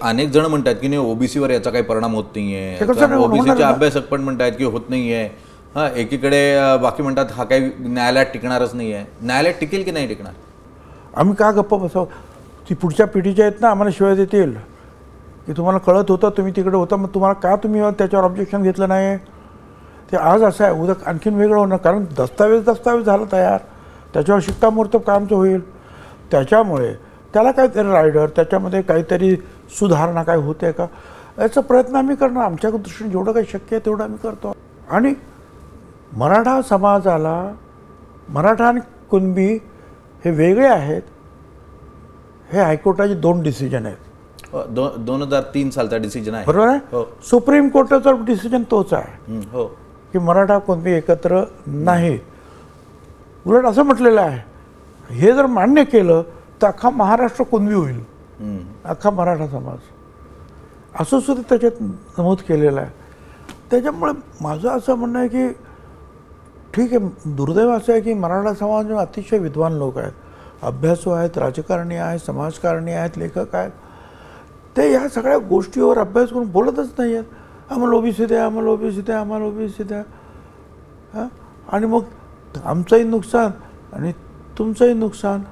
अनेक जण म्हणतात की नाही ओबीसीवर याचा काही परिणाम होत नाहीये, ते कसं नाही होणार ओबीसीचे ना? अभ्यासक पण म्हणतात की होत नाहीये. हा, एकीकडे बाकी म्हणतात हा काही न्यायालयात टिकणारच नाहीये. न्यायालयात टिकेल की नाही टिकणार? आम्ही का गप्प बसावं? ती पुढच्या पिढीच्या आहेत ना, आम्हाला शिवाय देतील की तुम्हाला कळत होतं, तुम्ही तिकडे होता, मग तुम्हाला का तुम्ही त्याच्यावर ऑब्जेक्शन घेतलं नाही? ते आज असं आहे, उद्या आणखीन वेगळं होणार, कारण दस्तावेज झाला तयार, त्याच्यावर शिक्कामोर्तब कामचं होईल. त्याच्यामुळे त्याला काहीतरी रायडर, त्याच्यामध्ये काहीतरी सुधारणा काय होते का याचा प्रयत्न आम्ही करणार. आमच्या दृष्टीने जेवढं काही शक्य आहे तेवढं आम्ही करतो. आणि मराठा समाजाला, मराठा आणि कुणबी हे वेगळे आहेत, हे हायकोर्टाचे 2 डिसिजन आहेत. 2003 सालचा डिसिजन आहे, बरोबर आहे. हो. सुप्रीम कोर्टाचा डिसिजन तोच आहे हो. की मराठा कुणबी एकत्र नाही. उलट असं म्हटलेलं आहे, हे जर मान्य केलं तर अख्खा महाराष्ट्र कुणबी होईल, अख्खा मराठा समाज, असं सुद्धा त्याच्यात नमूद केलेलं आहे. त्याच्यामुळे माझं असं म्हणणं आहे की ठीक आहे, दुर्दैव असं आहे की मराठा समाज अतिशय विद्वान लोक आहेत, अभ्यासू आहेत, राजकारणी आहेत, समाजकारणी आहेत, लेखक आहेत. ते ह्या सगळ्या गोष्टीवर अभ्यास करून बोलतच नाही आहेत. आम्हाला ओबीसी द्या, आम्हाला ओबीसी द्या, आम्हाला ओबीसी द्या. हां, आणि मग आमचंही नुकसान आणि तुमचंही नुकसान.